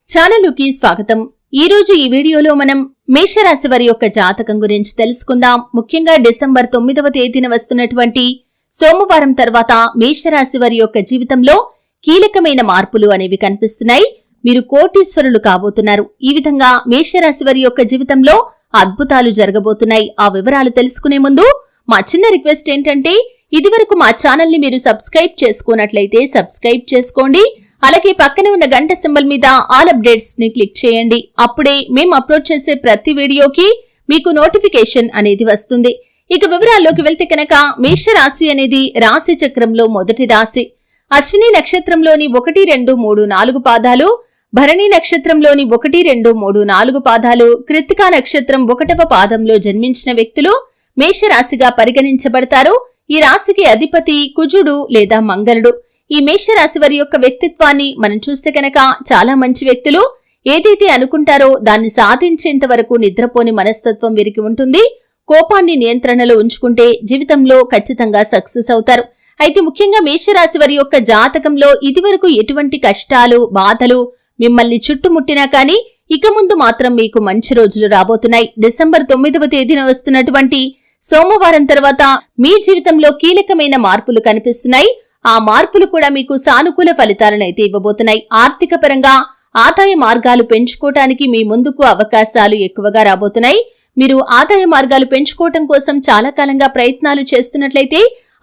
ఛానలుకి స్వాగతం। ఈ రోజు ఈ వీడియోలో మనం మేషరాశి వారి యొక్క జాతకం గురించి తెలుసుకుందాం। ముఖ్యంగా డిసెంబర్ 9వ తేదీన వస్తున్నటువంటి సోమవారం తర్వాత మేషరాశి వారి యొక్క జీవితంలో కీలకమైన మార్పులు అనేవి కనిపిస్తున్నాయి। మీరు కోటీశ్వరులు కాబోతున్నారు। ఈ విధంగా మేషరాశి వారి యొక్క జీవితంలో అద్భుతాలు జరగబోతున్నాయి। ఆ వివరాలు తెలుసుకునే ముందు మా చిన్న రిక్వెస్ట్ ఏంటంటే ఇదివరకు మా ఛానల్ ని మీరు సబ్స్క్రైబ్ చేసుకున్నట్లయితే సబ్స్క్రైబ్ చేసుకోండి। అలాగే పక్కనే ఉన్న గంట సింబల్ మీద ఆల్ అప్డేట్స్ ని క్లిక్ చేయండి। అప్పుడే మేము అప్లోడ్ చేసే ప్రతి వీడియోకి మీకు నోటిఫికేషన్ అనేది వస్తుంది। ఇక వివరాల్లోకి వెళ్తే కనుక మేషరాశి అనేది రాశి చక్రంలో మొదటి రాశి। అశ్విని నక్షత్రంలోని 1, 2, 3, 4 పాదాలు, భరణి నక్షత్రంలోని 1, 2, 3, 4 పాదాలు, కృత్తికా నక్షత్రం 1వ పాదంలో జన్మించిన వ్యక్తులు మేషరాశిగా పరిగణించబడతారు। ఈ రాశికి అధిపతి కుజుడు లేదా మంగళుడు। ఈ మేషరాశి వారి యొక్క వ్యక్తిత్వాన్ని మనం చూస్తే కనుక చాలా మంచి వ్యక్తులు। ఏదైతే అనుకుంటారో దాన్ని సాధించేంత వరకు నిద్రపోని మనస్తత్వం వీరికి ఉంటుంది। కోపాన్ని నియంత్రణలో ఉంచుకుంటే జీవితంలో ఖచ్చితంగా సక్సెస్ అవుతారు। అయితే ముఖ్యంగా మేషరాశి వారి యొక్క జాతకంలో ఇదివరకు ఎటువంటి కష్టాలు బాధలు మిమ్మల్ని చుట్టుముట్టినా కానీ ఇక ముందు మాత్రం మీకు మంచి రోజులు రాబోతున్నాయి। డిసెంబర్ 9వ తేదీన వస్తున్నటువంటి సోమవారం తర్వాత మీ జీవితంలో కీలకమైన మార్పులు కనిపిస్తున్నాయి। ఆ మార్పులు కూడా మీకు సానుకూల ఫలితాలను అయితే ఇవ్వబోతున్నాయి। ఆర్థిక పరంగా ఆదాయ మార్గాలు పెంచుకోవటానికి మీ ముందుకు అవకాశాలు ఎక్కువగా రాబోతున్నాయి। మీరు ఆదాయ మార్గాలు పెంచుకోవటం కోసం చాలా కాలంగా ప్రయత్నాలు చేస్తున్నట్లయితే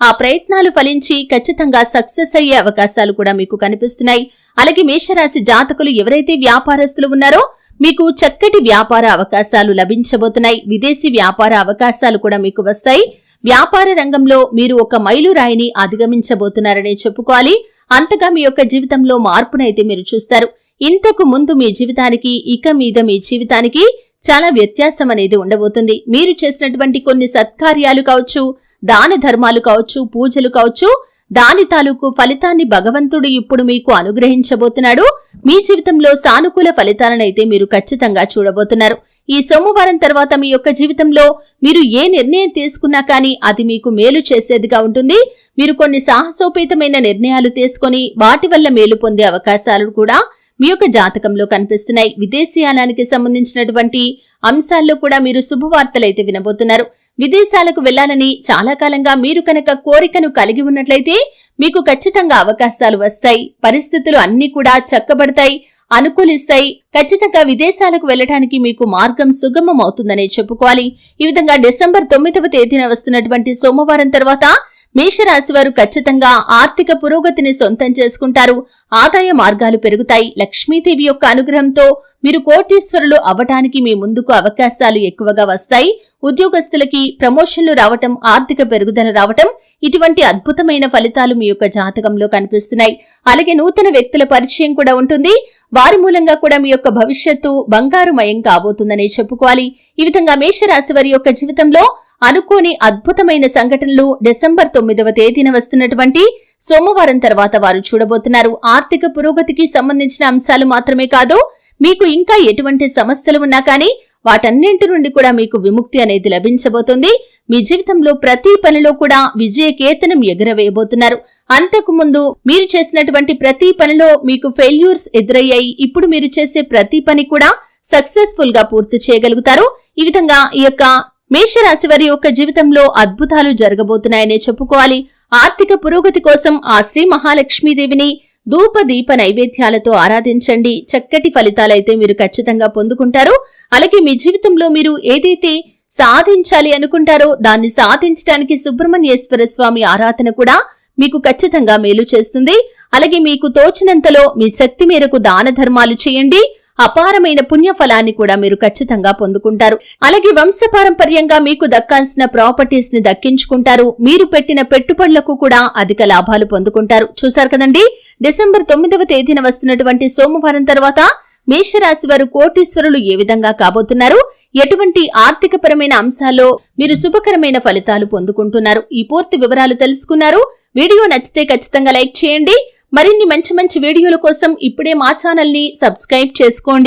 ఆ ప్రయత్నాలు ఫలించి ఖచ్చితంగా సక్సెస్ అయ్యే అవకాశాలు కూడా మీకు కనిపిస్తున్నాయి। అలాగే మేషరాశి జాతకులు ఎవరైతే వ్యాపారస్తులు ఉన్నారో మీకు చక్కటి వ్యాపార అవకాశాలు లభించబోతున్నాయి। విదేశీ వ్యాపార అవకాశాలు కూడా మీకు వస్తాయి। వ్యాపార రంగంలో మీరు ఒక మైలురాయిని అధిగమించబోతున్నారనే చెప్పుకోవాలి। అంతగా మీ యొక్క జీవితంలో మార్పునైతే మీరు చూస్తారు। ఇంతకు ముందు మీ జీవితానికి ఇక మీద మీ జీవితానికి చాలా వ్యత్యాసం అనేది ఉండబోతుంది। మీరు చేసినటువంటి కొన్ని సత్కార్యాలు కావచ్చు, దాన ధర్మాలు కావచ్చు, పూజలు కావచ్చు, దాని తాలూకు ఫలితాన్ని భగవంతుడు ఇప్పుడు మీకు అనుగ్రహించబోతున్నాడు। మీ జీవితంలో సానుకూల ఫలితాలనైతే మీరు ఖచ్చితంగా చూడబోతున్నారు। ఈ సోమవారం తర్వాత మీ యొక్క జీవితంలో మీరు ఏ నిర్ణయం తీసుకున్నా కానీ అది మీకు మేలు చేసేదిగా ఉంటుంది। మీరు కొన్ని సాహసోపేతమైన నిర్ణయాలు తీసుకొని వాటి వల్ల మేలు పొందే అవకాశాలు కూడా మీ యొక్క జాతకంలో కనిపిస్తున్నాయి। విదేశీయానానికి సంబంధించినటువంటి అంశాల్లో కూడా మీరు శుభవార్తలైతే వినబోతున్నారు। విదేశాలకు వెళ్లాలని చాలా కాలంగా మీరు కనుక కోరికను కలిగి ఉన్నట్లయితే మీకు ఖచ్చితంగా అవకాశాలు వస్తాయి। పరిస్థితులు అన్ని కూడా చక్కబడతాయి, అనుకూలిస్తాయి। ఖచ్చితంగా విదేశాలకు వెళ్లడానికి మీకు మార్గం సుగమం అవుతుందనే చెప్పుకోవాలి। ఈ విధంగా డిసెంబర్ 9వ తేదీన వస్తున్నటువంటి సోమవారం తర్వాత మేషరాశి వారు ఖచ్చితంగా ఆర్థిక పురోగతిని సొంతం చేసుకుంటారు। ఆదాయ మార్గాలు పెరుగుతాయి। లక్ష్మీదేవి యొక్క అనుగ్రహంతో మీరు కోటీశ్వరులు అవ్వటానికి మీ ముందుకు అవకాశాలు ఎక్కువగా వస్తాయి। ఉద్యోగస్తులకి ప్రమోషన్లు రావటం, ఆర్థిక పెరుగుదల రావటం, ఇటువంటి అద్భుతమైన ఫలితాలు మీ యొక్క జాతకంలో కనిపిస్తున్నాయి। అలాగే నూతన వ్యక్తుల పరిచయం కూడా ఉంటుంది। వారి మూలంగా కూడా మీ యొక్క భవిష్యత్తు బంగారుమయం కాబోతుందనే చెప్పుకోవాలి। ఈ విధంగా మేషరాశి వారి యొక్క జీవితంలో అనుకోని అద్భుతమైన సంఘటనలు డిసెంబర్ 9వ తేదీన వస్తున్నటువంటి సోమవారం తర్వాత వారు చూడబోతున్నారు। ఆర్థిక పురోగతికి సంబంధించిన అంశాలు మాత్రమే కాదు, మీకు ఇంకా ఎటువంటి సమస్యలు ఉన్నా కానీ వాటన్నింటి నుండి కూడా మీకు విముక్తి అనేది లభించబోతుంది। మీ జీవితంలో ప్రతి పనిలో కూడా విజయ కేతనం ఎగురవేయబోతున్నారు। అంతకు ముందు మీరు చేసినటువంటి ప్రతి పనిలో మీకు ఫెయిల్యూర్స్ ఎదురయ్యాయి। ఇప్పుడు మీరు చేసే ప్రతి పని కూడా సక్సెస్ఫుల్ గా పూర్తి చేయగలుగుతారు। ఈ విధంగా ఈ యొక్క మేషరాశి వారి యొక్క జీవితంలో అద్భుతాలు జరగబోతున్నాయనే చెప్పుకోవాలి। ఆర్థిక పురోగతి కోసం ఆ శ్రీ మహాలక్ష్మీదేవిని ధూప దీప నైవేద్యాలతో ఆరాధించండి। చక్కటి ఫలితాలైతే మీరు ఖచ్చితంగా పొందుకుంటారు। అలాగే మీ జీవితంలో మీరు ఏదైతే సాధించాలి అనుకుంటారో దాన్ని సాధించడానికి సుబ్రహ్మణ్యేశ్వర స్వామి ఆరాధన కూడా మీకు ఖచ్చితంగా మేలు చేస్తుంది। అలాగే మీకు తోచినంతలో మీ శక్తి మేరకు దాన ధర్మాలు చేయండి। అపారమైన పుణ్య ఫలాన్ని కూడా మీరు ఖచ్చితంగా పొందుకుంటారు। అలాగే వంశపారంపర్యంగా మీకు దక్కాల్సిన ప్రాపర్టీస్ ని దక్కించుకుంటారు। మీరు పెట్టిన పెట్టుబడులకు కూడా అధిక లాభాలు పొందుకుంటారు। చూశారు కదండి, డిసెంబర్ 9వ తేదీన వస్తున్నటువంటి సోమవారం తర్వాత మేషరాశి వారు కోటీశ్వరులు ఏ విధంగా కాబోతున్నారు, ఎటువంటి ఆర్థికపరమైన అంశాల్లో మీరు శుభకరమైన ఫలితాలు పొందుకుంటున్నారు, ఈ పూర్తి వివరాలు తెలుసుకున్నారు। వీడియో నచ్చితే ఖచ్చితంగా లైక్ చేయండి। మరిన్ని మంచి వీడియోల కోసం ఇప్పుడే మా ఛానల్ ని సబ్స్క్రైబ్ చేసుకోండి।